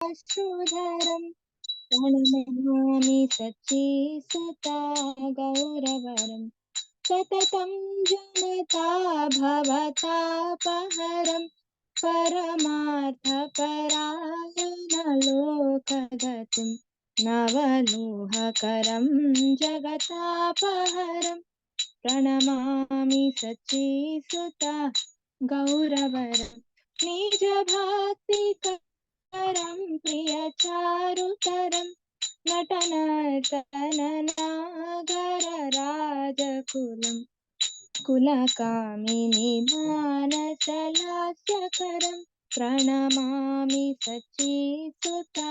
श्रुधरम् प्रणमामि सच्चिसुता गौरवरम् सततं जनता भवतापहरम् परमार्थपरायणलोकगतिम् नवलोहकरं जगतापहरम् प्रणमामि सच्चिसुता गौरवरम् निजभक्तिकरं प्रियचारुतरम् नटनर्तननागरराजकुलम् कुलकामिनी मानसलास्यकरम् प्रणमामि सच्चिसुता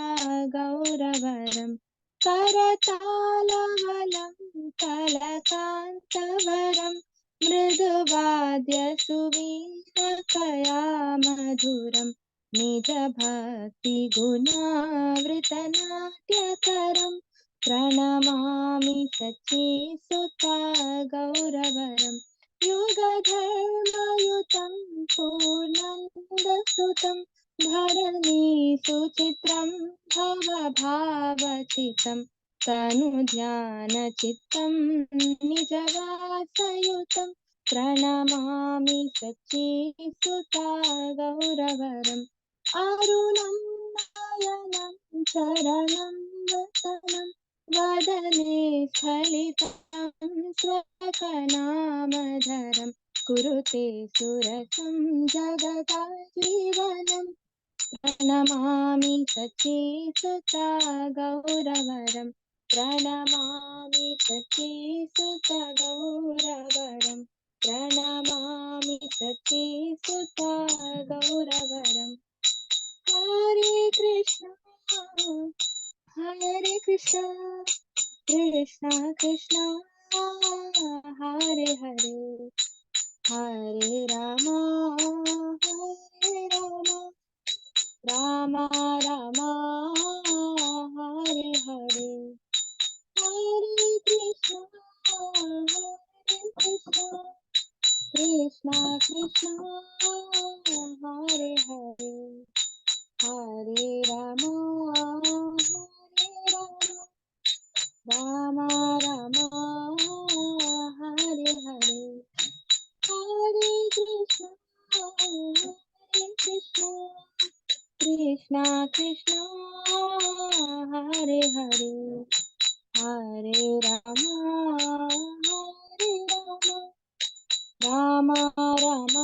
गौरवरम् करतालवलं कलकान्तवरम् मृदुवाद्यसुवीणकया मधुरम् निजभक्तिगुणावृतनाट्यकरम् प्रणमामि सच्चिसुता गौरवरम् युगधर्मयुतं पूर्णन्दसुतं धरणी सुचित्रं भवभावचितं तनुध्यानचित्तं निजवासयुतं प्रणमामि सच्चिसुता गौरवरम् अरुणं नयनं चरणं वसनं वदने स्फलितं स्वकनामधरं कुरुते सुरतं जगदाजीवनं प्रणमामि सच्चिसुता गौरवरं प्रणमामि सच्चिसुता गौरवरं प्रणमामि सच्चिसुता गौरवरम् हरे Krishna Krishna Krishna Hare Hare Hare Ram Ram Ram Hare Hare Hare Krishna Krishna Krishna Hare Hare Hare Ram Ram Ram Hare Hare Hare Krishna Krishna Krishna Hare Hare Hare Ram Ram Ram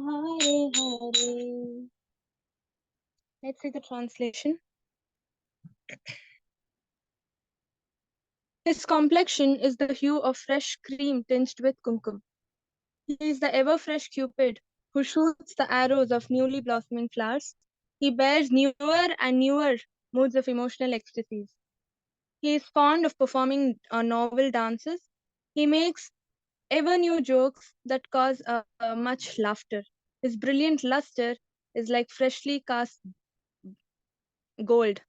Hare Hare. Let's see the translation. His complexion is the hue of fresh cream tinged with kumkum. He is the ever-fresh Cupid who shoots the arrows of newly blossoming flowers. He bears newer and newer moods of emotional ecstasies. He is fond of performing novel dances. He makes ever new jokes that cause much laughter. His brilliant luster is like freshly cast gold.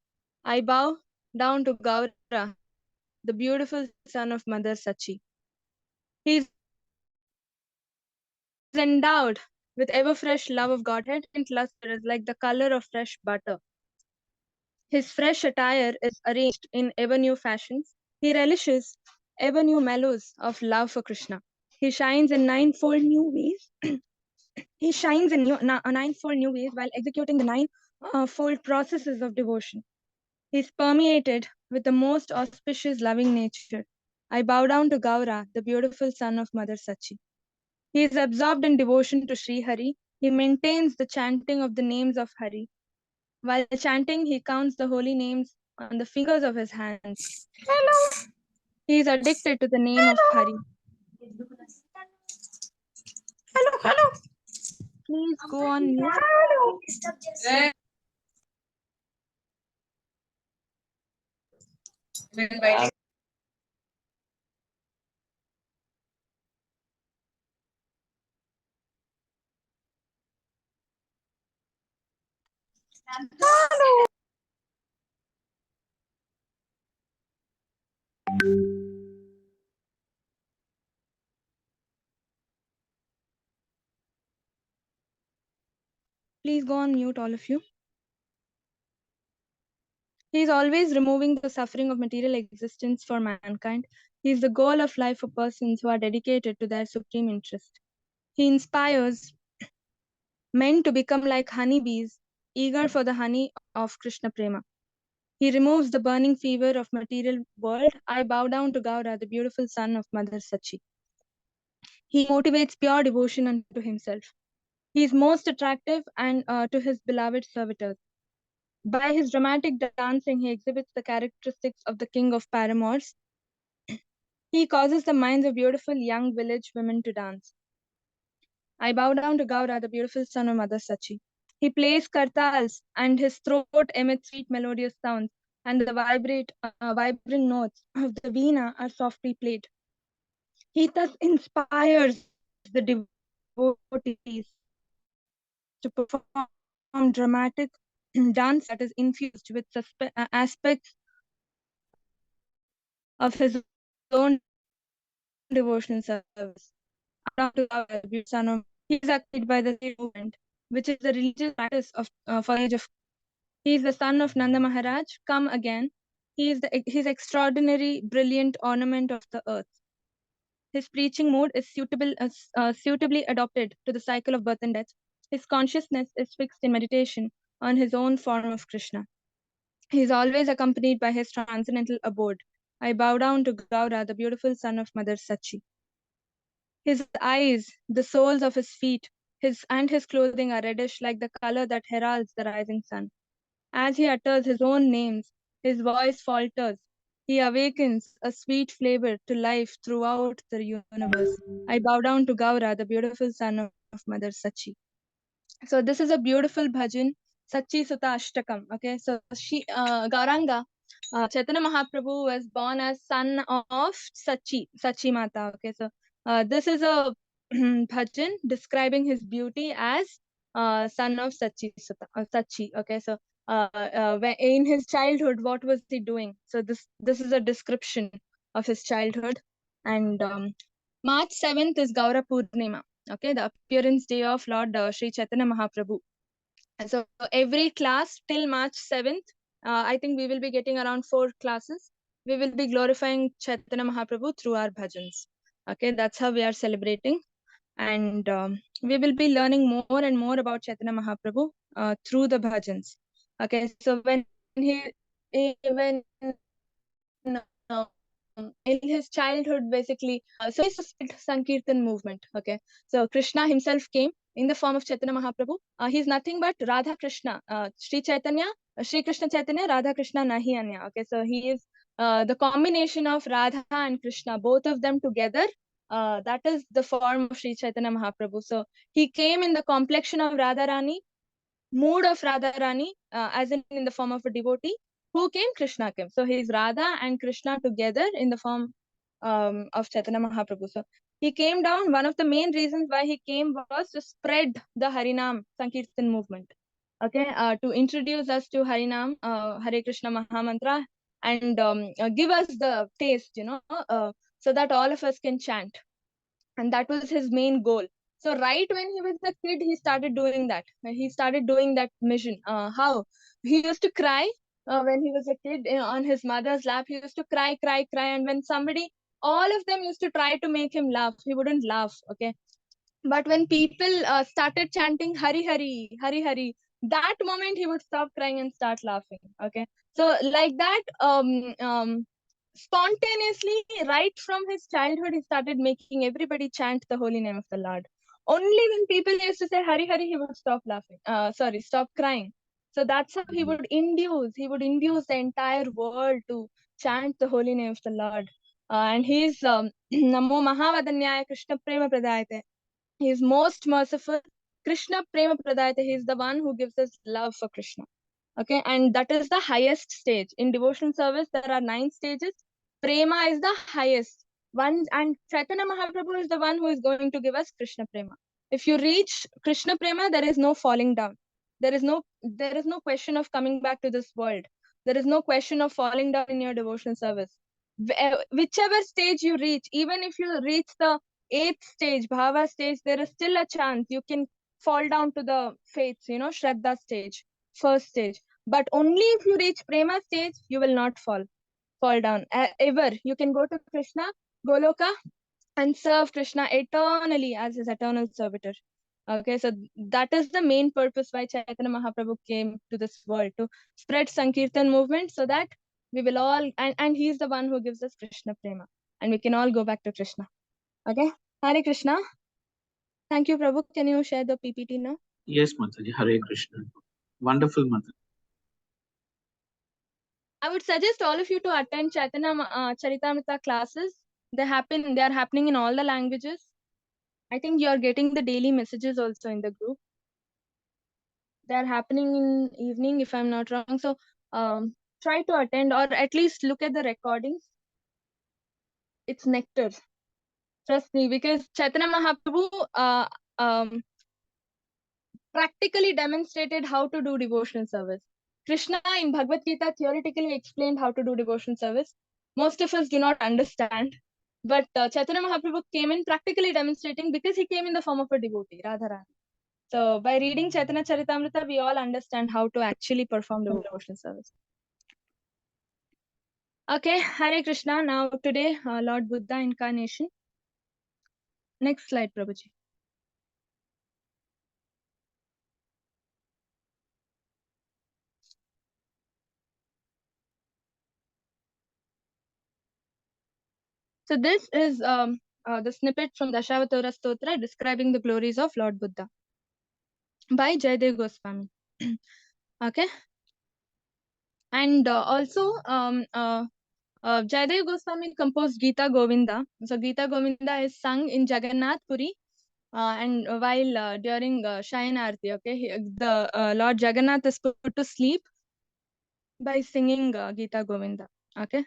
I bow down to Gaura, the beautiful son of Mother Sachi. He is endowed with ever fresh love of Godhead. His brilliant luster is like the color of fresh butter. His fresh attire is arranged in ever new fashions. He relishes ever new mellows of love for Krishna. He shines in ninefold new ways. Ninefold new ways while executing the nine-fold processes of devotion. He is permeated with the most auspicious loving nature. I bow down to Gaura, the beautiful son of Mother Sachi. He is absorbed in devotion to Sri Hari. He maintains the chanting of the names of Hari. While chanting, he counts the holy names on the fingers of his hands. Hello. He is addicted to the name of Hari. Hello. Please go on mute. Hello. Hello. Please go on mute, all of you. He is always removing the suffering of material existence for mankind. He is the goal of life for persons who are dedicated to their supreme interest. He inspires men to become like honeybees, eager for the honey of Krishna Prema. He removes the burning fever of material world. I bow down to Gaura, the beautiful son of Mother Sachi. He motivates pure devotion unto himself. He is most attractive and to his beloved servitors. By his dramatic dancing, he exhibits the characteristics of the king of paramours. He causes the minds of beautiful young village women to dance. I bow down to Gaura, the beautiful son of Mother Sachi. He plays kartals, and his throat emits sweet melodious sounds, and the vibrant notes of the veena are softly played. He thus inspires the devotees to perform dramatic dance that is infused with aspects of his own devotional service. I bow down to Gaura, the beautiful son of he is accompanied by the sacred movement, which is the religious practice for the age of. He is the son of Nanda Maharaj, come again. He is extraordinary, brilliant ornament of the earth. His preaching mode is suitably adopted to the cycle of birth and death. His consciousness is fixed in meditation on his own form of Krishna. He is always accompanied by his transcendental abode. I bow down to Gaura, the beautiful son of Mother Sachi. His eyes, the soles of his feet, his clothing are reddish like the color that heralds the rising sun. As he utters his own names, his voice falters. He awakens a sweet flavor to life throughout the universe. I bow down to Gaura, the beautiful son of Mother Sachi. So this is a beautiful bhajan, Sachi Suta Ashtakam. Okay, so Gauranga, Chaitanya Mahaprabhu was born as son of Sachi Mata. Okay, so this is a bhajan describing his beauty as son of Sachi. Okay, so in his childhood, what was he doing? So this is a description of his childhood, and March 7th is Gaura Purnima. Okay, the appearance day of Lord Sri Chaitanya Mahaprabhu. And so every class till March 7th, I think we will be getting around 4 classes. We will be glorifying Chaitanya Mahaprabhu through our bhajans. Okay, that's how we are celebrating. And we will be learning more and more about Chaitanya Mahaprabhu through the bhajans. Okay, so in his childhood, basically, so he spread Sankirtan movement. Okay, so Krishna himself came in the form of Chaitanya Mahaprabhu. He is nothing but Radha Krishna, Sri Chaitanya, Sri Krishna Chaitanya, Radha Krishna Nahi Anya. Okay, so he is the combination of Radha and Krishna, both of them together. That is the form of Sri Chaitanya Mahaprabhu. So he came in the complexion of Radharani, mood of Radharani, as in the form of a devotee. Who came? Krishna came. So he is Radha and Krishna together in the form of Chaitanya Mahaprabhu. So he came down. One of the main reasons why he came was to spread the Harinam Sankirtan movement. Okay, to introduce us to Harinam, Hare Krishna Mahamantra, and give us the taste, so that all of us can chant. And that was his main goal. So right when he was a kid, he started doing that. He started doing that mission. How he used to cry when he was a kid on his mother's lap. He used to cry, cry, cry, and when somebody, all of them used to try to make him laugh, he wouldn't laugh. Okay, but when people started chanting Hari Hari, Hari Hari, that moment he would stop crying and start laughing. Okay. So, like that, spontaneously, right from his childhood, he started making everybody chant the holy name of the Lord. Only when people used to say Hari Hari, he would stop laughing. Sorry, stop crying. So that's how he would induce the entire world to chant the holy name of the Lord. And he's Namo Mahavadanyaya Krishna Prema Pradayate. He is most merciful. Krishna Prema Pradayate. He is the one who gives us love for Krishna. Okay, and that is the highest stage. In devotional service, there are 9 stages. Prema is the highest one, and Chaitanya Mahaprabhu is the one who is going to give us Krishna Prema. If you reach Krishna Prema, there is no falling down. There is no question of coming back to this world. There is no question of falling down in your devotional service. Whichever stage you reach, even if you reach the 8th stage, Bhava stage, there is still a chance you can fall down to the faiths, Shraddha stage, first stage. But only if you reach prema stage, you will not fall down ever. You can go to Krishna, Goloka, and serve Krishna eternally as his eternal servitor. Okay, so that is the main purpose why Chaitanya Mahaprabhu came to this world, to spread Sankirtan movement, so that we will all, and he is the one who gives us Krishna Prema, and we can all go back to Krishna. Okay, Hare Krishna. Thank you, Prabhu. Can you share the PPT now? Yes, Mataji. Hare Krishna. Wonderful, Mataji. I would suggest all of you to attend Chaitanya Charitamrita classes. They are happening in all the languages. I think you are getting the daily messages also in the group. They are happening in evening, if I'm not wrong. So try to attend, or at least look at the recordings. It's nectar. Trust me, because Chaitanya Mahaprabhu practically demonstrated how to do devotional service. Krishna in Bhagavad Gita theoretically explained how to do devotional service. Most of us do not understand. But Chaitanya Mahaprabhu came in practically demonstrating, because he came in the form of a devotee, Radharani. So by reading Chaitanya Charitamrita, we all understand how to actually perform devotional service. Okay, Hare Krishna. Now today, Lord Buddha incarnation. Next slide, Prabhuji. So this is the snippet from Dashavatara Stotra describing the glories of Lord Buddha by Jayadev Goswami. Okay, and also Jayadev Goswami composed Gita Govinda. So Gita Govinda is sung in Jagannath Puri, and while during Shayana Arti. Okay, the Lord Jagannath is put to sleep by singing Gita Govinda. Okay.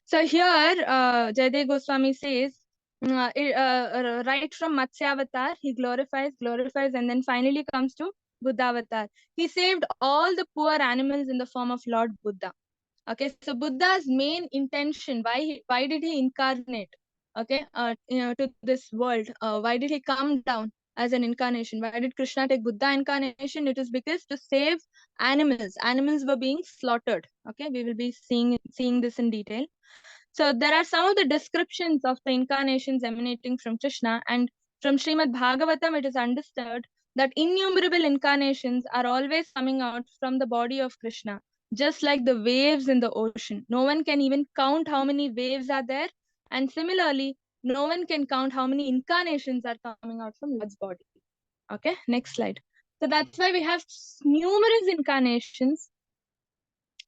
So here, Jayadev Goswami says, right from Matsyavatar, he glorifies, and then finally comes to Buddhavatar. He saved all the poor animals in the form of Lord Buddha. Okay, so Buddha's main intention, why did he incarnate? Okay, to this world. Why did he come down as an incarnation? Why did Krishna take Buddha incarnation? It is because to save animals. Animals were being slaughtered. Okay, we will be seeing this in detail. So there are some of the descriptions of the incarnations emanating from Krishna, and from Srimad Bhagavatam it is understood that innumerable incarnations are always coming out from the body of Krishna, just like the waves in the ocean. No one can even count how many waves are there, and similarly, no one can count how many incarnations are coming out from Lord's body. Okay, next slide. So that's why we have numerous incarnations.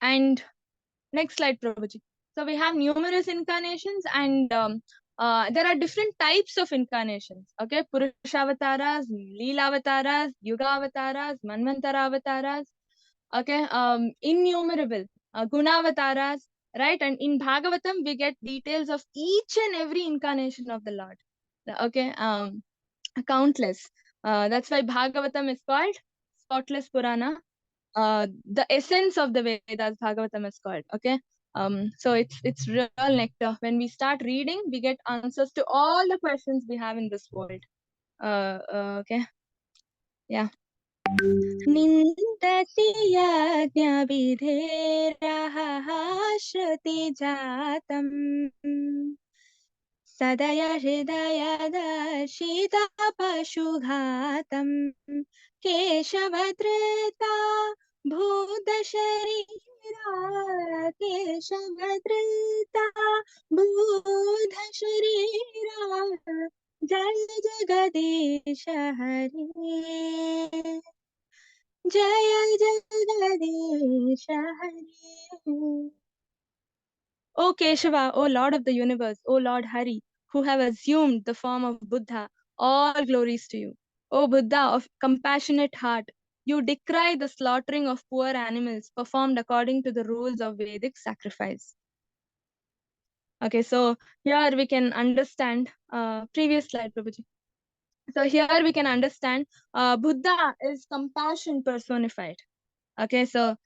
And next slide, Prabhuji. So we have numerous incarnations, and there are different types of incarnations. Okay, Purushavasaras, Leelavataras, Yugavataras, Manvantaravasaras. Okay, innumerable Gunavataras, right? And in Bhagavatam, we get details of each and every incarnation of the Lord. Okay, countless. That's why Bhagavatam is called spotless Purana. The essence of the Vedas, Bhagavatam is called. Okay, so it's real nectar. When we start reading, we get answers to all the questions we have in this world. Okay, yeah. निन्दति यज्ञविधेरः श्रुति जातम् सदय हृदयदर्शिता पशुघातम् केशवधृता भूतशरीरा केशवधृता भूतशरीरा जय जगदीश हरे जय जगदीश हरे. O Keshava, O Lord of the universe, O Lord Hari, who have assumed the form of Buddha, all glories to you. O Buddha of compassionate heart, you decry the slaughtering of poor animals performed according to the rules of Vedic sacrifice. Okay, so here we can understand, previous slide, Prabhuji. So here we can understand Buddha is compassion personified. Okay, so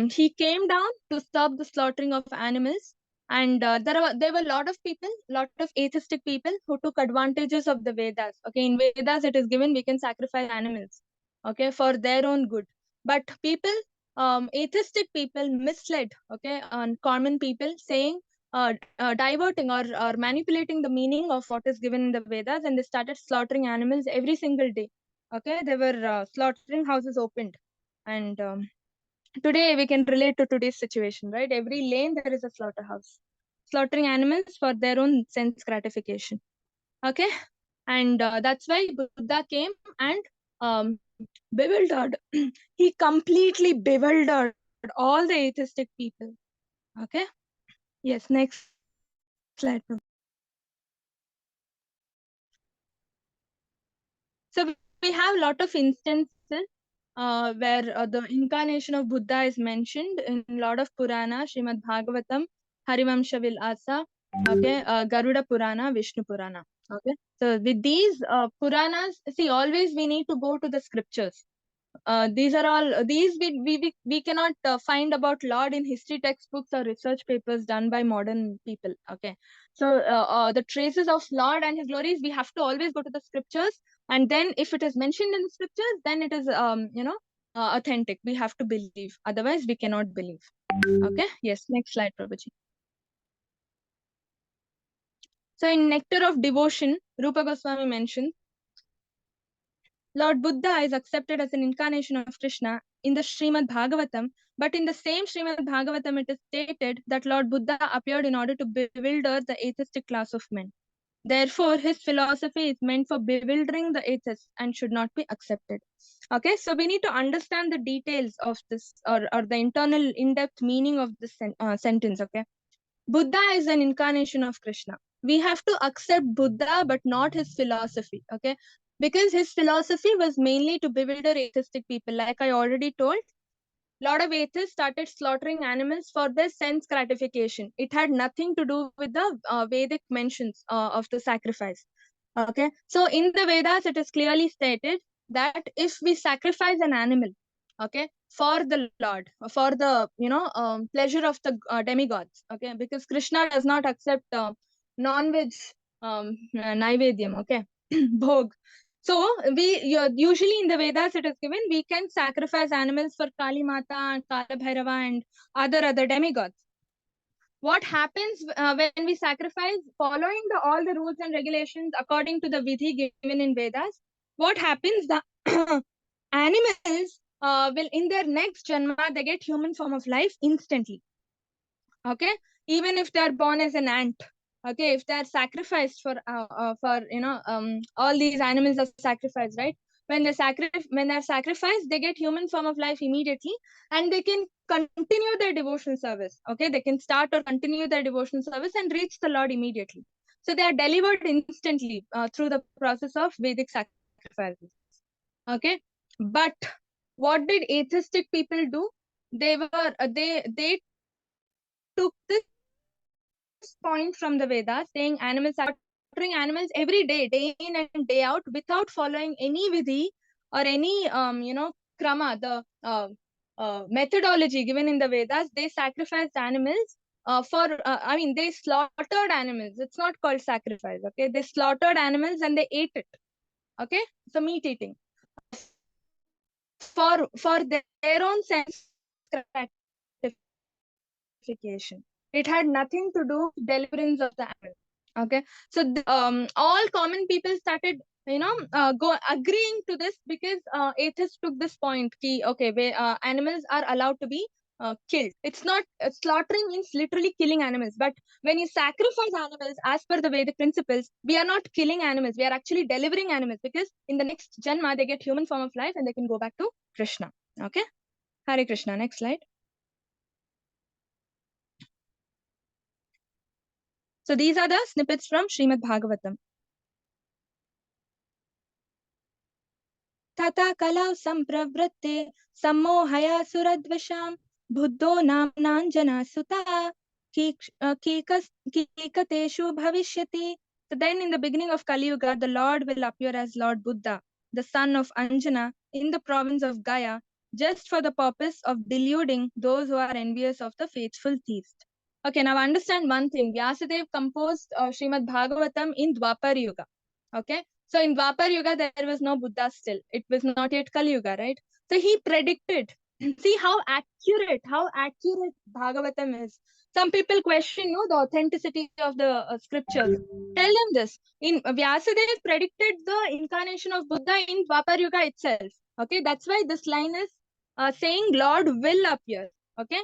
he came down to stop the slaughtering of animals, and there were a lot of people, lot of atheistic people who took advantages of the Vedas. Okay, in Vedas it is given we can sacrifice animals, okay, for their own good. But people atheistic people misled, okay, on common people, saying, diverting or manipulating the meaning of what is given in the Vedas, and they started slaughtering animals every single day. Okay, there were slaughtering houses opened, and today we can relate to today's situation, right? Every lane there is a slaughterhouse, slaughtering animals for their own sense gratification. Okay, and that's why Buddha came and bewildered. He completely bewildered all the atheistic people. Okay. Yes. Next slide. So we have a lot of instances where the incarnation of Buddha is mentioned in a lot of Purana, Srimad Bhagavatam, Harivamsha Vilasa, okay, Garuda Purana, Vishnu Purana. Okay. So with these Puranas, see, always we need to go to the scriptures. These are all these we cannot find about Lord in history textbooks or research papers done by modern people. Okay, so the traces of Lord and his glories, we have to always go to the scriptures, and then if it is mentioned in the scriptures, then it is authentic. We have to believe, otherwise we cannot believe. Okay, yes, next slide, Prabhuji. So in Nectar of Devotion, Rupa Goswami mentions Lord Buddha is accepted as an incarnation of Krishna in the Srimad Bhagavatam, but in the same Srimad Bhagavatam, it is stated that Lord Buddha appeared in order to bewilder the atheistic class of men. Therefore, his philosophy is meant for bewildering the atheists and should not be accepted. Okay, so we need to understand the details of this, or the internal in-depth meaning of this sentence. Okay, Buddha is an incarnation of Krishna. We have to accept Buddha, but not his philosophy. Okay, because his philosophy was mainly to bewilder atheistic people. Like I already told, a lot of atheists started slaughtering animals for their sense gratification. It had nothing to do with the Vedic mentions of the sacrifice. Okay, so in the Vedas, it is clearly stated that if we sacrifice an animal, okay, for the Lord, for the pleasure of the demigods, okay, because Krishna does not accept non-veg naivedyam, okay, bhog. So usually in the Vedas it is given we can sacrifice animals for Kali Mata and Kala Bhairava and other demigods. What happens when we sacrifice following all the rules and regulations according to the vidhi given in Vedas? What happens? The animals will in their next janma they get human form of life instantly. Okay, even if they are born as an ant. Okay, if they are sacrificed for all these animals are sacrificed, right? When they're sacrificed, they get human form of life immediately, and they can continue their devotional service. Okay, they can start or continue their devotional service and reach the Lord immediately. So they are delivered instantly through the process of Vedic sacrifices. Okay, but what did atheistic people do? They took this point from the Vedas, saying animals are slaughtering animals every day, day in and day out, without following any vidhi or any krama, the methodology given in the Vedas. They sacrificed animals they slaughtered animals. It's not called sacrifice. Okay, they slaughtered animals and they ate it. Okay, so meat eating for their own sense gratification. It had nothing to do with deliverance of the animal. Okay, so all common people started agreeing to this because atheists took this point ki okay animals are allowed to be killed. It's not slaughtering means literally killing animals, but when you sacrifice animals as per the Vedic principles, we are not killing animals, we are actually delivering animals, because in the next janma they get human form of life and they can go back to Krishna. Okay, Hare Krishna. Next slide. So these are the snippets from Srimad Bhagavatam. Tata kalau sampravritte sammohaya suradvasham buddho namnanjana sutta kikateshu bhavishyati. So then in the beginning of Kali Yuga, the Lord will appear as Lord Buddha, the son of Anjana, in the province of Gaya, just for the purpose of deluding those who are envious of the faithful theist. Okay, now understand one thing. Vyasadeva composed Srimad Bhagavatam in Dwapar Yuga. Okay, so in Dwapar Yuga, there was no Buddha still. It was not yet Kali Yuga, right? So he predicted See how accurate Bhagavatam is. Some people question the authenticity of the scriptures. Tell them this. In Vyasadeva predicted the incarnation of Buddha in Dwapar Yuga itself. Okay, that's why this line is saying Lord will appear. Okay,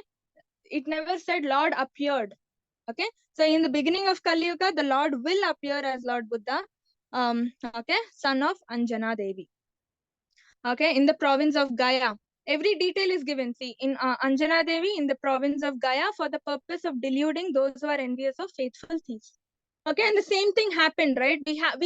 it never said Lord appeared. Okay, so in the beginning of Kali Yuga, the Lord will appear as Lord Buddha. Okay, son of Anjana Devi. Okay, in the province of Gaya. Every detail is given. See, in Anjana Devi, in the province of Gaya, for the purpose of deluding those who are envious of faithful thieves. Okay, and the same thing happened, right? We have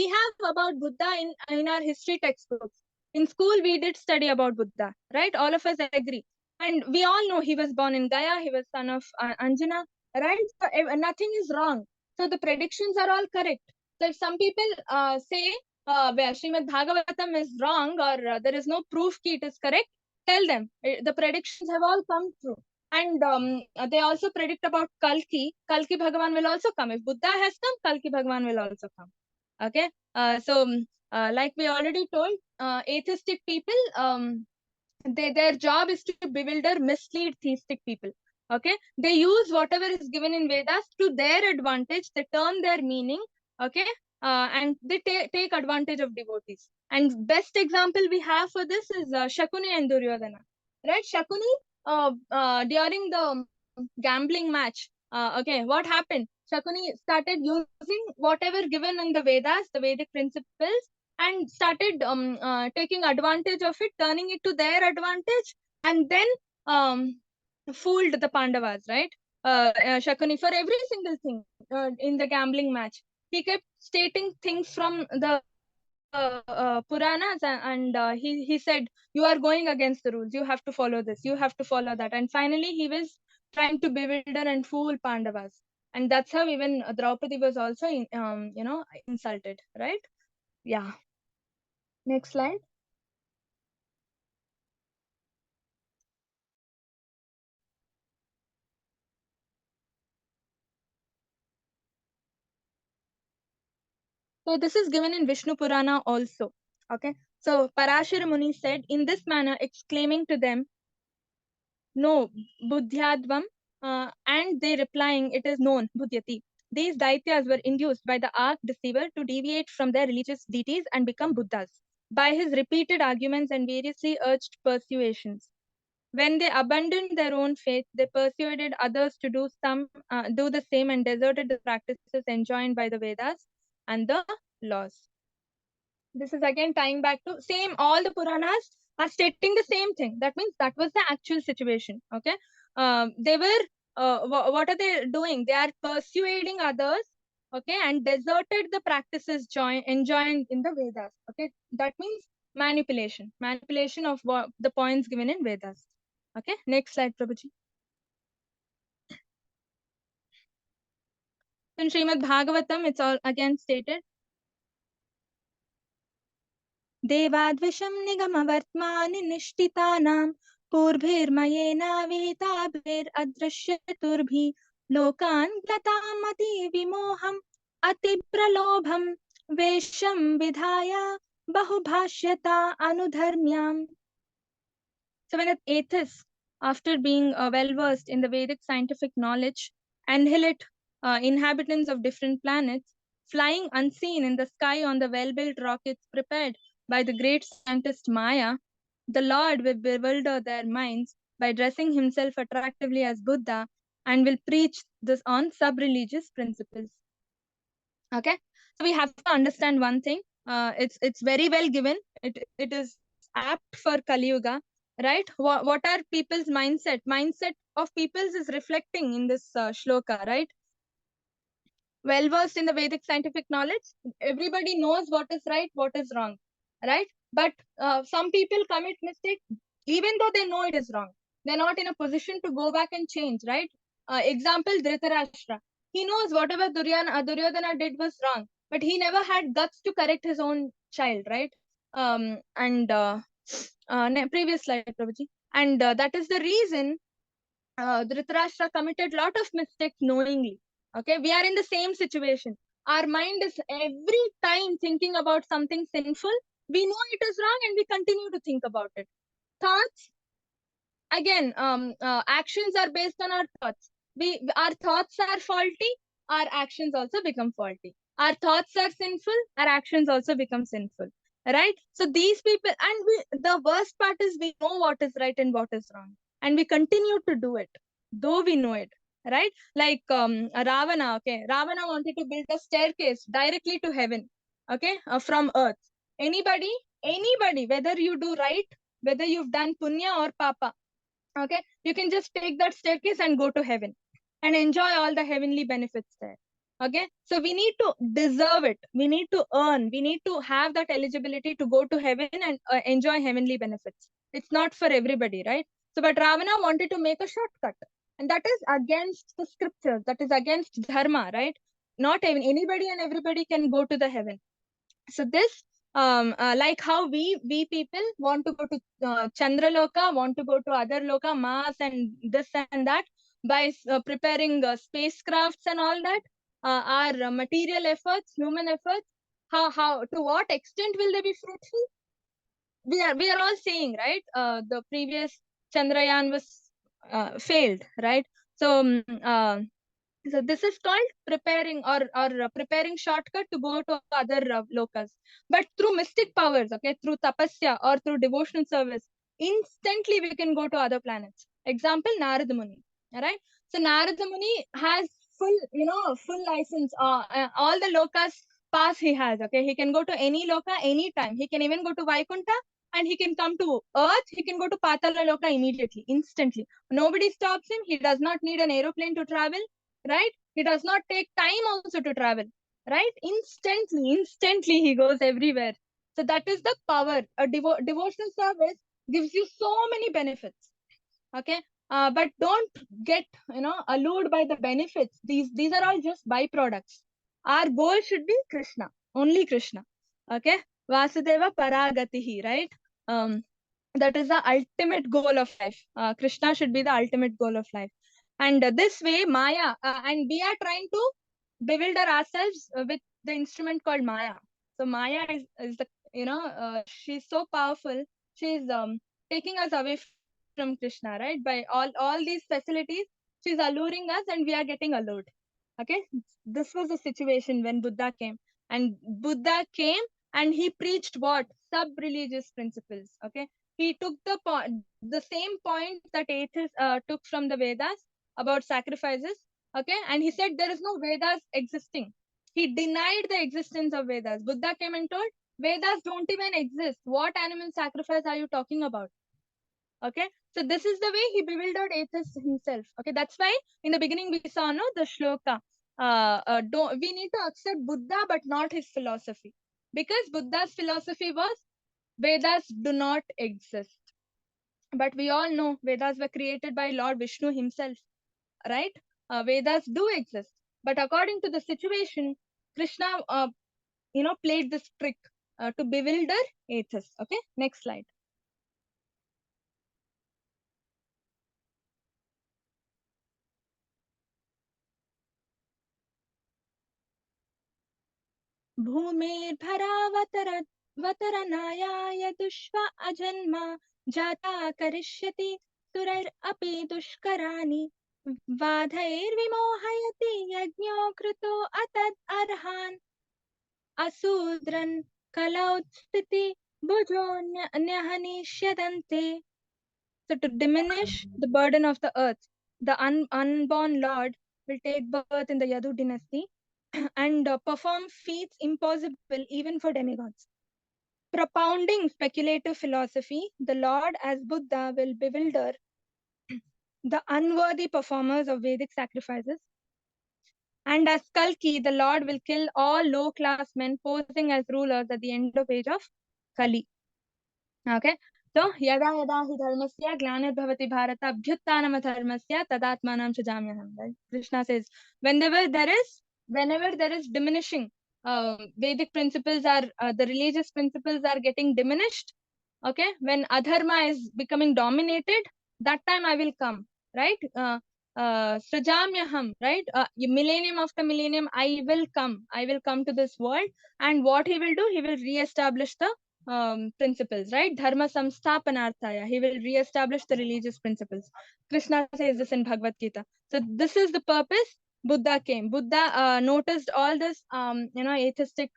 about Buddha in our history textbooks. In school, we did study about Buddha, right? All of us agree, and we all know he was born in Gaya. He was son of Anjana, right? So nothing is wrong. So the predictions are all correct. So if some people say where Srimad Bhagavatam is wrong or there is no proof ki it is correct, tell them the predictions have all come true. And they also predict about Kalki. Kalki Bhagavan will also come. If Buddha has come, Kalki Bhagavan will also come. Okay. Like we already told, atheistic people, their job is to bewilder, mislead theistic people. Okay. They use whatever is given in Vedas to their advantage. They turn their meaning. Okay. And they take advantage of devotees. And best example we have for this is Shakuni and Duryodhana. Right? Shakuni, during the gambling match, okay, what happened? Shakuni started using whatever given in the Vedas, the Vedic principles, and started taking advantage of it, turning it to their advantage, and then fooled the Pandavas, right? Shakuni, for every single thing in the gambling match, he kept stating things from the Puranas, and he said, "You are going against the rules. You have to follow this. You have to follow that." And finally, he was trying to bewilder and fool Pandavas, and that's how even Draupadi was also, insulted, right? Yeah. Next slide. So this is given in Vishnu Purana also. Okay. So Parashara Muni said in this manner, exclaiming to them, "No, Buddhyadvam," and they replying, "It is known, Buddhyati." These Daityas were induced by the arch deceiver to deviate from their religious deities and become Buddhas by his repeated arguments and variously urged persuasions. When they abandoned their own faith, they persuaded others to do the same and deserted the practices enjoined by the Vedas and the laws. This is again tying back to same, all the Puranas are stating the same thing. That means that was the actual situation. Okay. They were, what are they doing? They are persuading others, okay, and deserted the practices enjoined in the Vedas. Okay. That means manipulation of the points given in Vedas. Okay. Next slide, Prabhuji. In Srimad Bhagavatam, it's all again stated. देवाद्विषं निगमवर्त्मानि निष्ठितानां पूर्भिर्मयेनाविहिताभिरदृश्यतुर्भिः लोकान् गतामतिविमोहम् अतिप्रलोभं वेषं विधाय बहुभाष्यता अनुधर्म्याम्. So when an atheist, after being well versed in the Vedic scientific knowledge, annihilate inhabitants of different planets, flying unseen in the sky on the well-built rockets prepared by the great scientist Maya, the Lord will bewilder their minds by dressing himself attractively as Buddha and will preach this on sub-religious principles. Okay, so we have to understand one thing. It's very well given. It is apt for Kali Yuga, right? What are people's mindset? Mindset of people's is reflecting in this shloka, right? Well versed in the Vedic scientific knowledge, everybody knows what is right, what is wrong, right? But some people commit mistakes even though they know it is wrong. They're not in a position to go back and change, right? Example, Dhritarashtra. He knows whatever Duryodhana did was wrong, but he never had guts to correct his own child, right? And previous slide, Prabhuji. And that is the reason Dhritarashtra committed lot of mistakes knowingly. Okay, we are in the same situation. Our mind is every time thinking about something sinful. We know it is wrong and we continue to think about it. Thoughts again, actions are based on our thoughts. Our thoughts are faulty, our actions also become faulty. Our thoughts are sinful, our actions also become sinful. Right? So these people, and the worst part is we know what is right and what is wrong, and we continue to do it, though we know it. Right? Like Ravana. Okay, Ravana wanted to build a staircase directly to heaven. Okay, from earth. Anybody, anybody, whether you do right, whether you've done punya or papa, okay, you can just take that staircase and go to heaven and enjoy all the heavenly benefits there. Okay, so we need to deserve it, we need to earn, we need to have that eligibility to go to heaven and enjoy heavenly benefits. It's not for everybody, right? So but Ravana wanted to make a shortcut, and that is against the scriptures, that is against dharma, right? Not even anybody and everybody can go to the heaven. So this like how we people want to go to Chandraloka, want to go to other loka, Mars and this and that, by preparing spacecrafts and all that, our material efforts, human efforts, how to what extent will they be fruitful? We are all saying, right? The previous Chandrayaan was failed, right? So so this is called preparing, or preparing shortcut to go to other lokas. But through mystic powers, okay, through tapasya or through devotional service, instantly we can go to other planets. Example, Narada Muni. All right. So Narada Muni has full, full license. All the lokas pass he has. Okay, he can go to any loka anytime. He can even go to Vaikunta, and he can come to Earth. He can go to Patala Loka immediately, instantly. Nobody stops him. He does not need an aeroplane to travel, right? He does not take time also to travel, right? Instantly he goes everywhere. So that is the power. A devotional service gives you so many benefits. Okay, but don't get allured by the benefits. These are all just byproducts. Our goal should be Krishna, only Krishna. Okay, Vasudeva Paragatihi, right? That is the ultimate goal of life. Krishna should be the ultimate goal of life. And this way Maya, and we are trying to bewilder ourselves with the instrument called Maya. So Maya is the, she's so powerful. She's taking us away from Krishna, right? By all these facilities, she's alluring us and we are getting allured. Okay, this was the situation when Buddha came. And Buddha came and he preached what? Sub-religious principles. Okay, he took the same point that atheists took from the Vedas about sacrifices. Okay, and he said there is no Vedas existing. He denied the existence of Vedas. Buddha came and told, Vedas don't even exist. What animal sacrifice are you talking about? Okay, so this is the way he bewildered atheists himself. Okay, that's why in the beginning we saw the shloka. Don't, we need to accept Buddha but not his philosophy, because Buddha's philosophy was Vedas do not exist. But we all know Vedas were created by Lord Vishnu himself, right? Vedas do exist, but according to the situation, Krishna, played this trick to bewilder atheists. Okay, next slide. भूमेर्भरावतरनायाय दुष्वा अजन्मा जाता करिष्यति सुरैरपि दुष्कराणि बाधैर्विमोहयति यज्ञो कृतो अतद् अर्हान् असूद्रन् कलौत्स्थिति भुजोऽन्यहनिष्यदन्ते. So to diminish the burden of the earth, the unborn Lord will take birth in the Yadu dynasty and perform feats impossible even for demigods. Propounding speculative philosophy, the Lord as Buddha will bewilder the unworthy performers of Vedic sacrifices. And as Kalki, the Lord will kill all low-class men posing as rulers at the end of age of Kali. Okay. So, yada yada hi dharmasya glanirбhavati bharata abhyuttanam dharmasya tadatmanam chajamyaham. Right? Krishna says, whenever there is diminishing, Vedic principles are, the religious principles are getting diminished. Okay, when adharma is becoming dominated, that time I will come. Right? Srajamyaham, right? Millennium after millennium, I will come to this world, and what he will do, he will re-establish the principles, right? Dharma samsthapanarthaya. He will re-establish the religious principles. Krishna says this in Bhagavad Gita. So this is the purpose. Buddha came. Buddha noticed all this, atheistic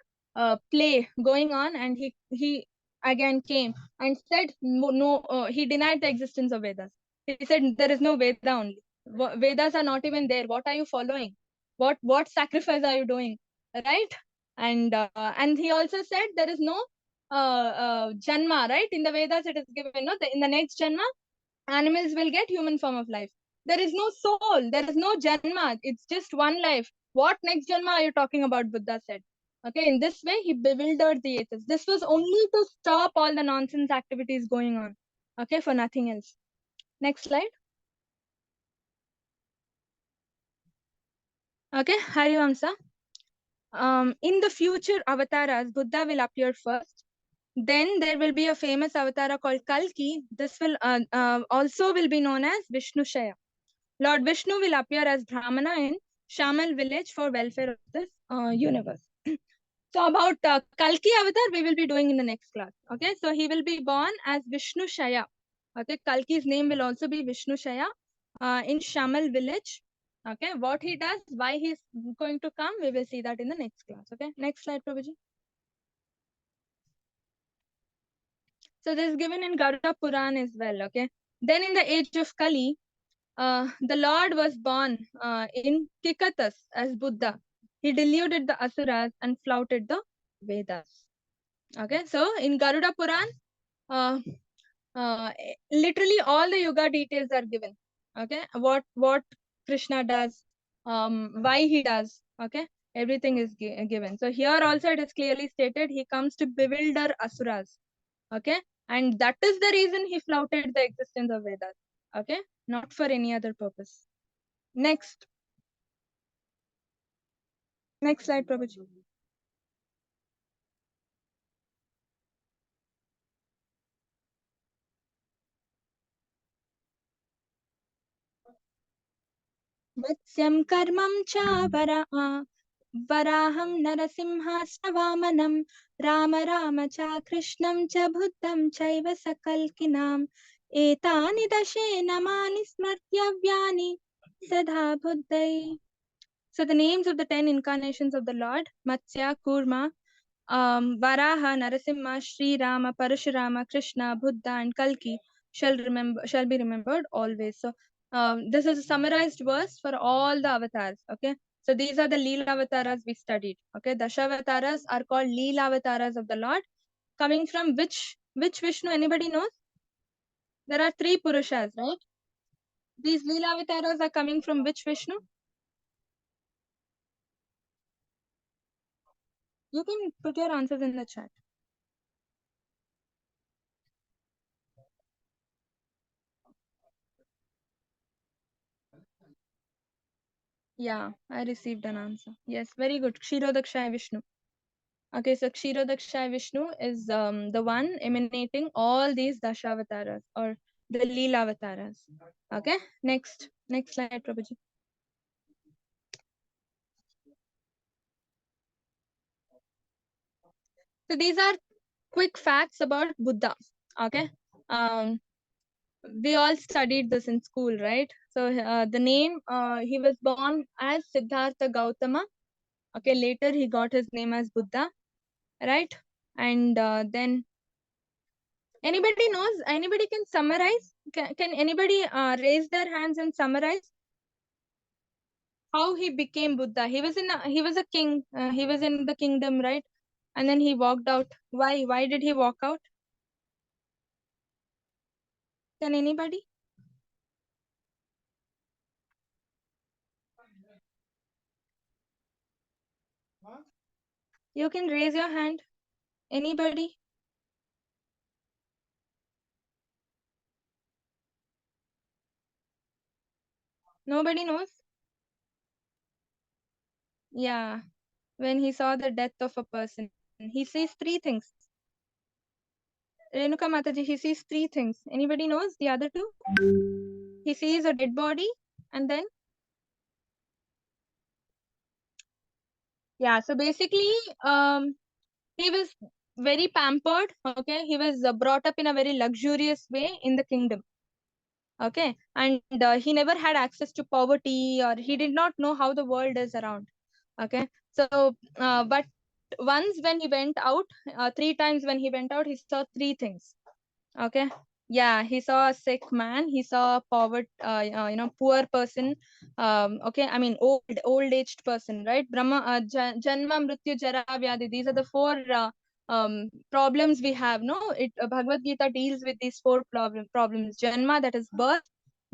play going on, and he again came and said no. He denied the existence of Vedas. He said there is no Veda only. Vedas are not even there. What are you following? What sacrifice are you doing? Right? And he also said there is no janma, right? In the Vedas, it is given, no? In the next janma, animals will get human form of life. There is no soul. There is no janma. It's just one life. What next janma are you talking about? Buddha said. Okay, in this way, he bewildered the atheists. This was only to stop all the nonsense activities going on. Okay, for nothing else. Next slide. Okay, Hari Vamsa. In the future avatars, Buddha will appear first. Then there will be a famous avatar called Kalki. This will also will be known as Vishnu Shaya. Lord Vishnu will appear as Brahmana in Shamal village for welfare of this universe. So about Kalki avatar, we will be doing in the next class. Okay, so he will be born as Vishnu Shaya. Okay, Kalki's name will also be Vishnu Shaya in Shamal village. Okay, what he does, why he's going to come, we will see that in the next class. Okay, next slide, Prabhuji. So this is given in Garuda Puran as well. Okay, then in the age of Kali, the Lord was born in Kikatas as Buddha. He deluded the Asuras and flouted the Vedas. Okay, so in Garuda Puran, uh, uh, literally all the yoga details are given. Okay, what Krishna does, why he does. Okay, everything is given. So here also it is clearly stated he comes to bewilder Asuras. Okay, and that is the reason he flouted the existence of Vedas. Okay, not for any other purpose. Next slide, Prabhuji. Vatsyam karmam cha varaham narasimhasya vamanam rama rama cha krishnam cha buddham chaiva sakalkinam etani dashe namani smartyavyani sadha buddhai. So the names of the 10 incarnations of the Lord, Matsya, Kurma, Varaha, Narasimha, Sri Rama, Parashurama, Krishna, Buddha, and Kalki shall be remembered always. So this is a summarized verse for all the avatars. Okay, so these are the Leela avatars we studied. Okay, Dashavataras are called Leela avatars of the Lord, coming from which Vishnu? Anybody knows? There are 3 Purushas, right? These Leela avatars are coming from which Vishnu? You can put your answers in the chat. Yeah, I received an answer. Yes, very good. Kshirodakshaya Vishnu. Okay, so Kshirodakshaya Vishnu is the one emanating all these Dashavataras or the Leela avatars. Okay, next slide, Prabhuji. So these are quick facts about Buddha. Okay, we all studied this in school, right? So the name, he was born as Siddhartha Gautama. Okay, later he got his name as Buddha, right? And then anybody knows? Anybody can summarize? Can anybody raise their hands and summarize how he became Buddha? He was a king. He was in the kingdom, right? And then he walked out. Why? Why did he walk out? Can anybody? You can raise your hand. Anybody? Nobody knows? Yeah. When he saw the death of a person, he sees 3 things. Renuka Mataji, he sees 3 things. Anybody knows the other 2? He sees a dead body and then? Yeah, so basically, he was very pampered. Okay, he was brought up in a very luxurious way in the kingdom. Okay, and he never had access to poverty, or he did not know how the world is around. Okay, so but once when he went out, 3 times when he went out, he saw 3 things. Okay, yeah, he saw a sick man, he saw a poor person, okay, I mean old aged person, right? Janma, mrityu, jara, vyadhi, these are the 4 problems we have. No, Bhagavad Gita deals with these 4 problems: janma, that is birth;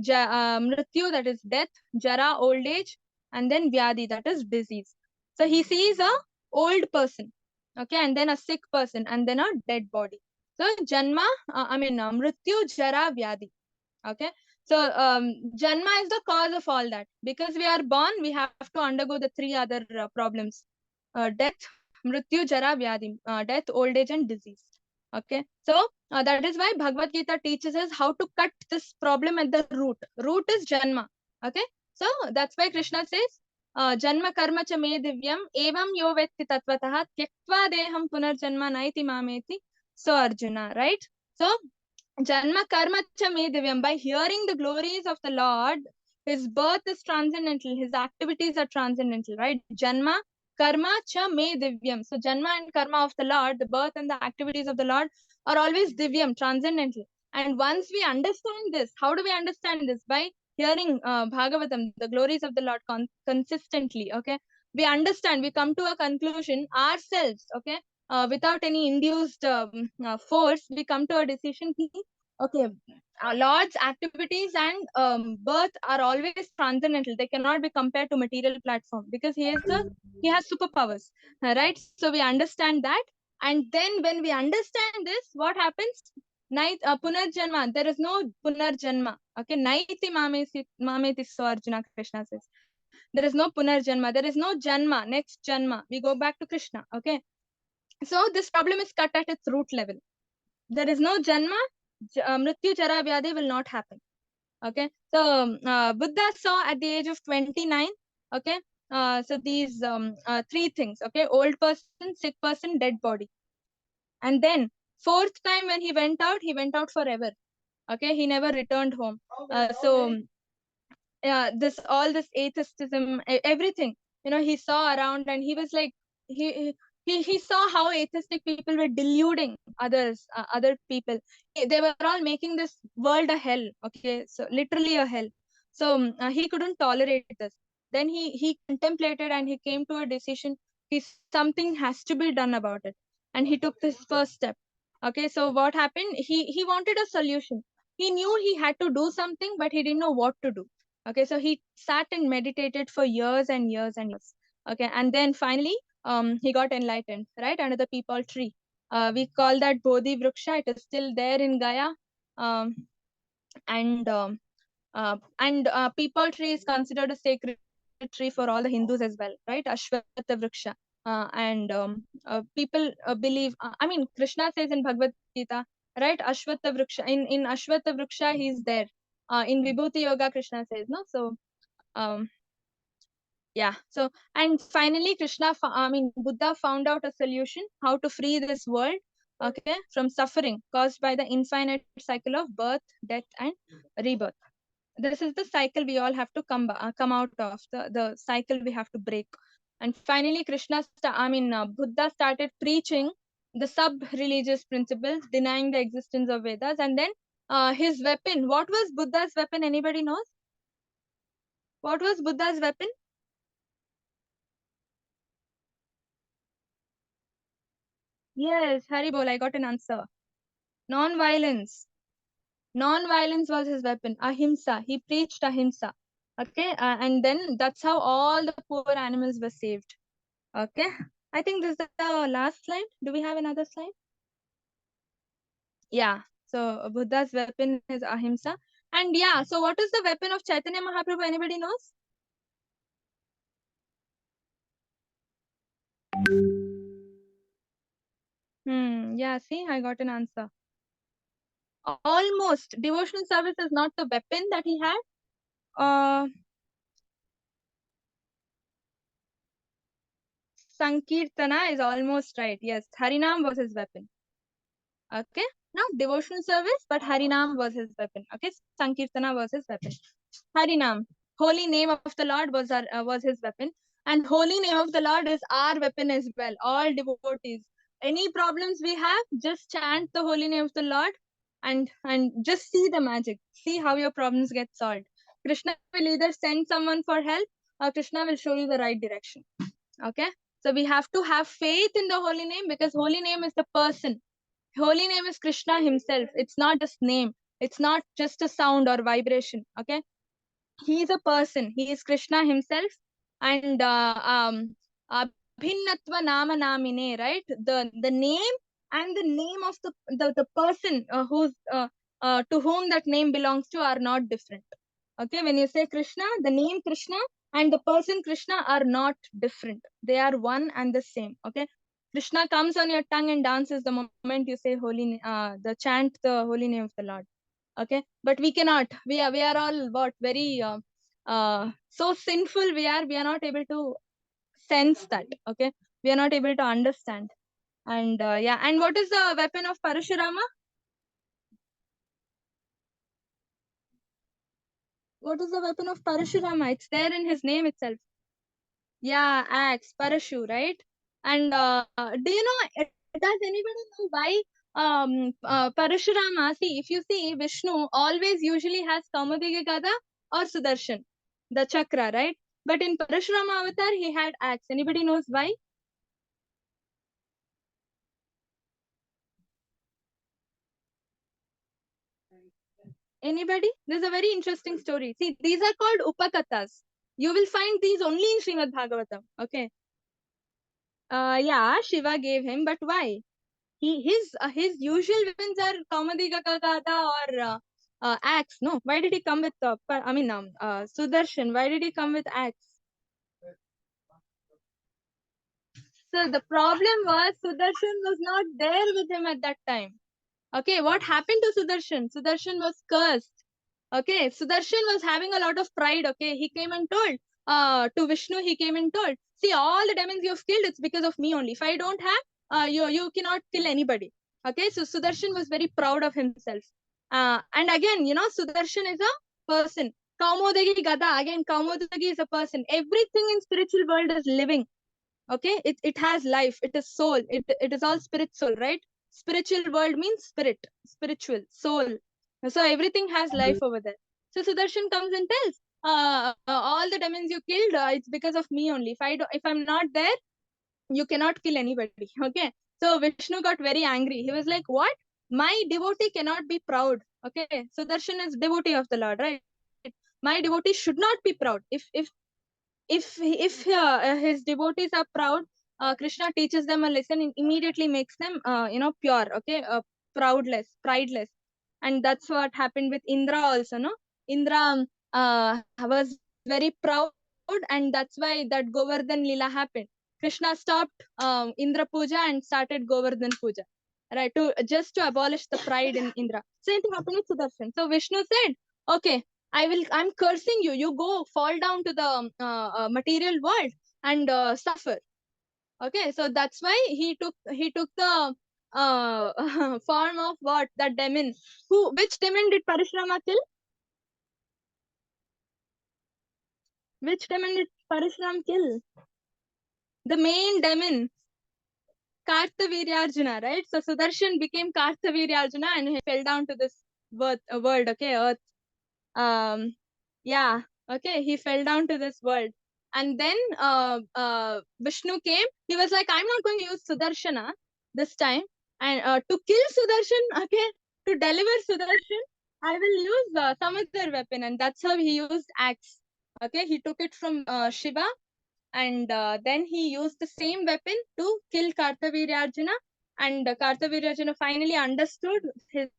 mrityu, that is death; jara, old age; and then vyadhi, that is disease. So he sees a old person, okay, and then a sick person, and then a dead body. So janma, mrityu, jara, vyadhi. Okay. So janma is the cause of all that. Because we are born, we have to undergo the 3 other problems: death, mrityu, jara, vyadhi. Death, old age, and disease. Okay. So that is why Bhagavad Gita teaches us how to cut this problem at the root. Root is janma. Okay. So that's why Krishna says, janma karma cha me divyam evam yo vetti tatvatah tyaktva deham punarjanma naiti mameti. So Arjuna, right? So Janma karma cha me divyam. By hearing the glories of the Lord, his birth is transcendental, his activities are transcendental, right? Janma karma cha me divyam. So Janma and karma of the Lord, the birth and the activities of the Lord, are always divyam, transcendental. And once we understand this, how do we understand this? By hearing Bhagavatam, the glories of the Lord consistently, okay? We understand, we come to a conclusion ourselves, okay? Without any induced force, we come to a decision. Okay, our Lord's activities and birth are always transcendental. They cannot be compared to material platform, because he has superpowers, right? So we understand that, and then when we understand this, what happens? Punarjanma. There is no punarjanma. Okay, naiti mameti so Arjuna, Krishna says. There is no punarjanma. There is no janma. Next janma, we go back to Krishna. Okay, so this problem is cut at its root level. There is no janma, mrityu, jara, vyadhi will not happen. Okay, so Buddha saw at the age of 29. Okay, so these 3 things. Okay, old person, sick person, dead body. And then 4th time when he went out forever. Okay, he never returned home. So this all this atheism, everything, he saw around, and he was like, he he saw how atheistic people were deluding other people. They were all making this world a hell. Okay, so literally a hell. So he couldn't tolerate this. Then he contemplated, and he came to a decision. Something has to be done about it, and he took this first step. Okay, so what happened? He wanted a solution. He knew he had to do something, but he didn't know what to do. Okay, so he sat and meditated for years and years and years. Okay, and then finally, he got enlightened, right, under the peepal tree. We call that Bodhi Vriksha. It is still there in Gaya. Um, and peepal tree is considered a sacred tree for all the Hindus as well, right? Ashwatha Vriksha. And people believe, Krishna says in Bhagavad Gita, right? Ashwatha Vriksha. In Ashwatha Vriksha, he is there. In Vibhuti Yoga, Krishna says, no? So, um, yeah. So, and finally, Buddha found out a solution how to free this world, okay, from suffering caused by the infinite cycle of birth, death, and rebirth. This is the cycle we all have to come out of, the cycle we have to break. And finally Buddha started preaching the sub religious principles, denying the existence of Vedas. And then his weapon, what was Buddha's weapon? Anybody knows what was Buddha's weapon? Yes, Haribol, I got an answer. Non-violence. Non-violence was his weapon. Ahimsa. He preached ahimsa. Okay, and then that's how all the poor animals were saved. Okay, I think this is the last slide. Do we have another slide? Yeah. So Buddha's weapon is ahimsa. And yeah, so what is the weapon of Chaitanya Mahaprabhu? Anybody knows? Yeah, see, I got an answer. Almost. Devotional service is not the weapon that he had. Uh, Sankirtana is almost right. Yes, Harinam was his weapon. Okay, not devotional service, but Harinam was his weapon. Okay, Sankirtana was his weapon. Harinam, holy name of the Lord was his weapon, and holy name of the Lord is our weapon as well. All devotees, any problems we have, just chant the holy name of the Lord, and just see the magic. See how your problems get solved. Krishna will either send someone for help, or Krishna will show you the right direction. Okay, so we have to have faith in the holy name, because holy name is the person. Holy name is Krishna himself. It's not just name. It's not just a sound or vibration. Okay, he is a person. He is Krishna himself. And abhinnatva nama namine, right? The name and the name of the person who's to whom that name belongs to are not different. Okay, when you say Krishna, the name Krishna and the person Krishna are not different. They are one and the same. Okay, Krishna comes on your tongue and dances the moment you say the chant the holy name of the Lord. Okay, but we cannot. We are all what very so sinful. We are not able to sense that. Okay, we are not able to understand. And yeah, and what is the weapon of Parashurama? What is the weapon of Parashurama? It's there in his name itself. Yeah, axe, parashu, right? And do you know, does anybody know why Parashurama, see, if you see, Vishnu always usually has Kaumudigi Gada or Sudarshan, the chakra, right? But in Parashurama avatar, he had axe. Anybody knows why? Anybody? This is a very interesting story. See, these are called Upakathas. You will find these only in Srimad Bhagavatam. Okay. Yeah, Shiva gave him, but why? His usual weapons are Kaumadiga Gada or axe. No, why did he come with Sudarshan? Why did he come with axe? So the problem was Sudarshan was not there with him at that time. Okay, what happened to Sudarshan? Sudarshan was cursed. Okay, Sudarshan was having a lot of pride. Okay, he came and told to Vishnu, he came and told, see, all the demons you've killed, it's because of me only. If I don't have, you cannot kill anybody. Okay, so Sudarshan was very proud of himself. And again, Sudarshan is a person. Kaumodagi Gada, again, Kaumodagi is a person. Everything in spiritual world is living. Okay, it has life, it is soul, it is all spirit soul, right? Spiritual world means spirit, spiritual soul. So everything has life over there. So Sudarshan comes and tells all the demons you killed, it's because of me only. If I'm not there, you cannot kill anybody. Okay, so Vishnu got very angry. He was like, what? My devotee cannot be proud. Okay, Sudarshan is devotee of the Lord, right? My devotee should not be proud. If his devotees are proud, Krishna teaches them a lesson and immediately makes them pure. Okay, prideless. And that's what happened with Indra also. No, Indra was very proud, and that's why that Govardhan Lila happened. Krishna stopped Indra Puja and started Govardhan Puja, right? To abolish the pride in Indra. Same thing happened with Sudarshan. So Vishnu said, okay, I'm cursing you. You go fall down to the material world and suffer. Okay, so that's why he took the form of what? The demon. Which demon did Parashurama kill? Which demon did Parashuram kill? The main demon, Kartaviryarjuna, right? So Sudarshan became Kartaviryarjuna and he fell down to this world, okay, earth. Yeah, okay, he fell down to this world. And then Vishnu came. He was like, I'm not going to use Sudarshana this time. And to kill Sudarshan, okay, to deliver Sudarshan, I will use some other weapon. And that's how he used axe. Okay, he took it from Shiva, and then he used the same weapon to kill Kartaviryarjuna. And Kartaviryarjuna finally understood his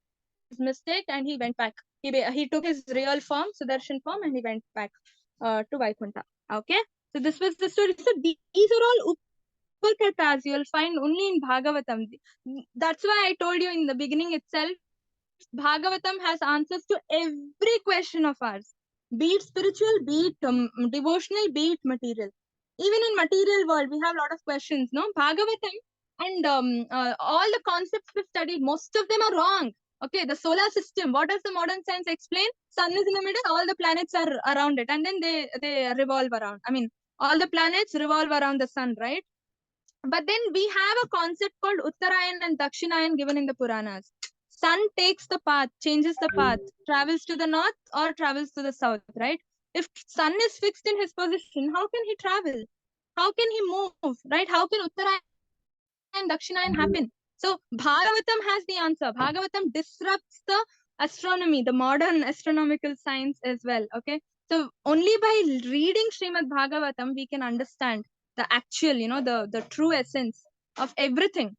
mistake and he went back. He took his real form, Sudarshan form, and he went back to Vaikuntha. Okay, so this was the story. So these are all upakathas you'll find only in Bhagavatam. That's why I told you in the beginning itself, Bhagavatam has answers to every question of ours, be it spiritual, be it devotional, be it material. Even in material world, we have a lot of questions, no? Bhagavatam and all the concepts we've studied, most of them are wrong. Okay, the solar system, what does the modern science explain? Sun is in the middle, all the planets are around it, and then they revolve around. I mean, all the planets revolve around the sun, right? But then we have a concept called Uttarayan and Dakshinayan given in the Puranas. Sun takes the path, changes the path, travels to the north or travels to the south, right? If sun is fixed in his position, how can he travel? How can he move, right? How can Uttarayan and Dakshinayan happen? So Bhagavatam has the answer. Bhagavatam disrupts the astronomy, the modern astronomical science as well. Okay. So only by reading Srimad Bhagavatam, we can understand the actual, the true essence of everything,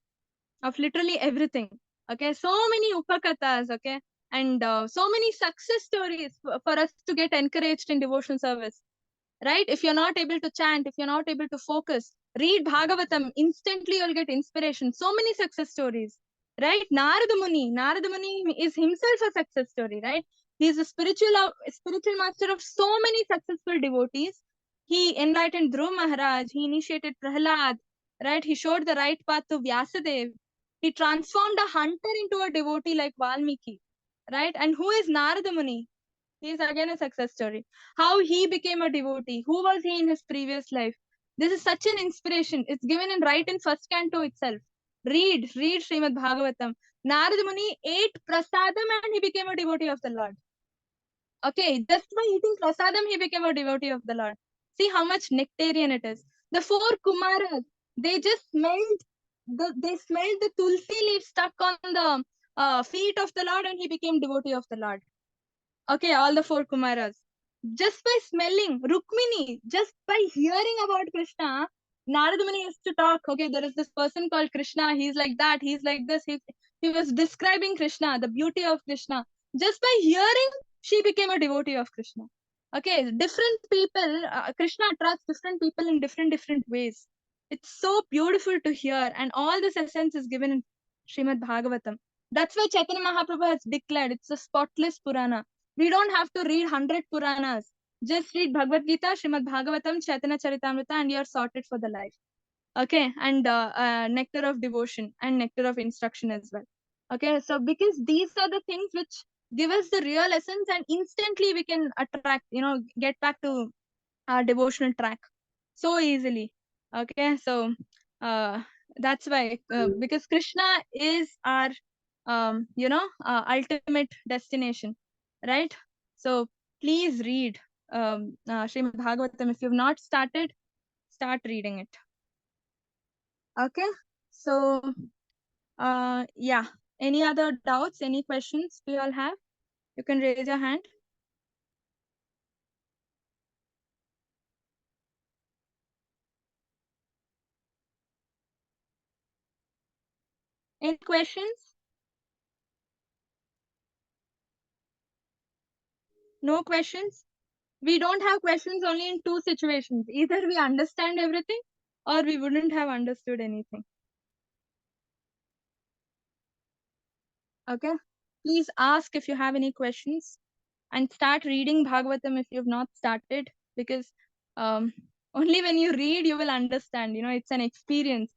of literally everything. Okay. So many upakathas, okay, and so many success stories for us to get encouraged in devotional service, right? If you're not able to chant, if you're not able to focus, read Bhagavatam. Instantly, you'll get inspiration. So many success stories, right? Narada Muni is himself a success story, right? He's a spiritual master of so many successful devotees. He enlightened Dhruv Maharaj. He initiated Prahlad, right? He showed the right path to Vyasadev. He transformed a hunter into a devotee like Valmiki, right? And who is Narada Muni? He is again a success story. How he became a devotee. Who was he in his previous life? This is such an inspiration. It's given in right in first canto itself. Read Srimad Bhagavatam. Narada Muni ate prasadam and he became a devotee of the Lord. Okay, just by eating prasadam, he became a devotee of the Lord. See how much nectarian it is. The four Kumaras, they just smelled the tulsi leaf stuck on the feet of the Lord and he became devotee of the Lord. Okay, all the four Kumaras. Just by smelling Rukmini, just by hearing about Krishna, Narada Muni used to talk. Okay, there is this person called Krishna. He's like that. He's like this. He was describing Krishna, the beauty of Krishna. Just by hearing, she became a devotee of Krishna. Okay, different people, Krishna attracts different people in different ways. It's so beautiful to hear, and all this essence is given in Srimad Bhagavatam. That's why Chaitanya Mahaprabhu has declared it's a spotless Purana. We don't have to read 100 Puranas. Just read Bhagavad Gita, Srimad Bhagavatam, Chaitanya Charitamrita, and you're sorted for the life. Okay, and nectar of devotion and nectar of instruction as well. Okay, so because these are the things which give us the real essence, and instantly we can attract, get back to our devotional track so easily. Okay, so uh, that's why because Krishna is our ultimate destination, right? So please read Srimad Bhagavatam. If you've not started, start reading it. Okay, so yeah, any other doubts, any questions we all have? You can raise your hand. Any questions? No questions? We don't have questions only in two situations. Either we understand everything or we wouldn't have understood anything. Okay, please ask if you have any questions and start reading Bhagavatam if you've not started, because only when you read you will understand. It's an experience.